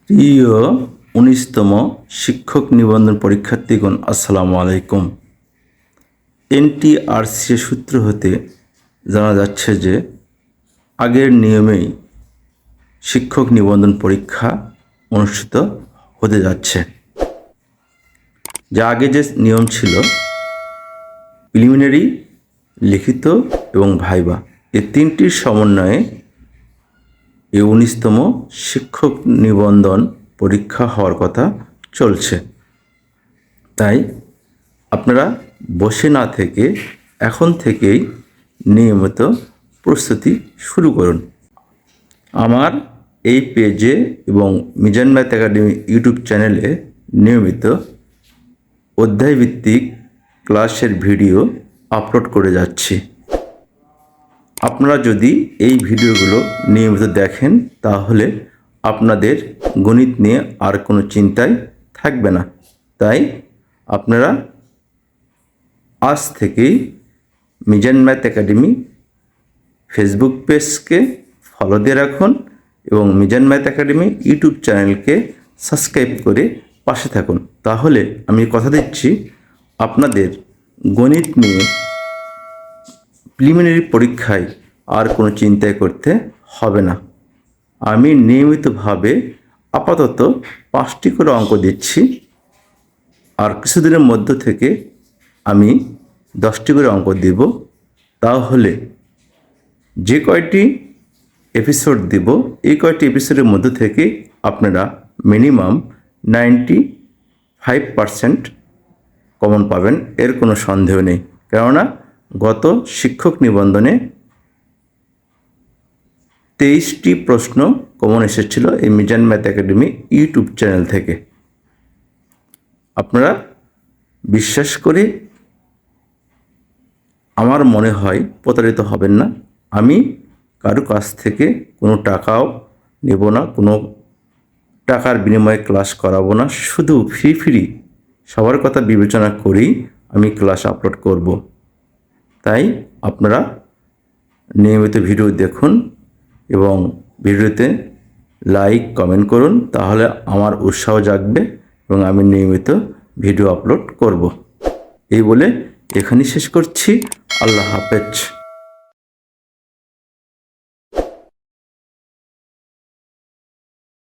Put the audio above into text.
প্রিয় ১৯তম শিক্ষক নিবন্ধন পরীক্ষার্থীগণ, আসসালামু আলাইকুম। এনটিআরসি সূত্র হতে জানা যাচ্ছে যে আগের নিয়মেই শিক্ষক নিবন্ধন পরীক্ষা অনুষ্ঠিত হতে যাচ্ছে। যা আগে যে নিয়ম ছিল প্রিলিমিনারি, লিখিত এবং ভাইবা, এই তিনটির সমন্বয়ে এই ১৯তম শিক্ষক নিবন্ধন পরীক্ষা হওয়ার কথা চলছে। তাই আপনারা বসে না থেকে এখন থেকেই নিয়মিত প্রস্তুতি শুরু করুন। আমার এই পেজে এবং মিজান ম্যাথ একাডেমি ইউটিউব চ্যানেলে নিয়মিত অধ্যায়ভিত্তিক ক্লাসের ভিডিও আপলোড করে যাচ্ছি। আপনারা যদি এই ভিডিওগুলো নিয়মিত দেখেন তাহলে আপনাদের গণিত নিয়ে আর কোনো চিন্তাই থাকবে না। তাই আপনারা আজ থেকেই মিজান ম্যাথ একাডেমি ফেসবুক পেজকে ফলো দিয়ে রাখুন এবং মিজান ম্যাথ একাডেমি ইউটিউব চ্যানেলকে সাবস্ক্রাইব করে পাশে থাকুন। তাহলে আমি কথা দিচ্ছি, আপনাদের গণিত নিয়ে প্রিলিমিনারি পরীক্ষায় আর কোনো চিন্তাই করতে হবে না। আমি নিয়মিতভাবে আপাতত 5টি করে অঙ্ক দিচ্ছি, আর কিছুদিনের মধ্য থেকে আমি 10টি করে অঙ্ক দেব। তাহলে যে কয়টি এপিসোড দেব এই কয়টি এপিসোডের মধ্য থেকে আপনারা মিনিমাম 95% কমন পাবেন, এর কোনো সন্দেহ নেই। কেননা গত শিক্ষক নিবন্ধনে 23টি প্রশ্ন কমন এসেছিল এই Mizan math academy YouTube channel থেকে। আপনারা বিশ্বাস করে আমার মনে হয় প্রতারিত হবেন না। আমি কারো কাছ থেকে কোনো টাকাও নেব না, কোনো টাকার বিনিময়ে ক্লাস করাবো না। শুধু ফ্রি সবার কথা বিবেচনা করেই আমি ক্লাস আপলোড করব। তাই আপনারা নিয়মিত ভিডিও দেখুন এবং ভিডিওতে লাইক কমেন্ট করুন, তাহলে আমার উৎসাহ জাগবে এবং আমি নিয়মিত ভিডিও আপলোড করব। এই বলে এখানেই শেষ করছি। আল্লাহ হাফেজ।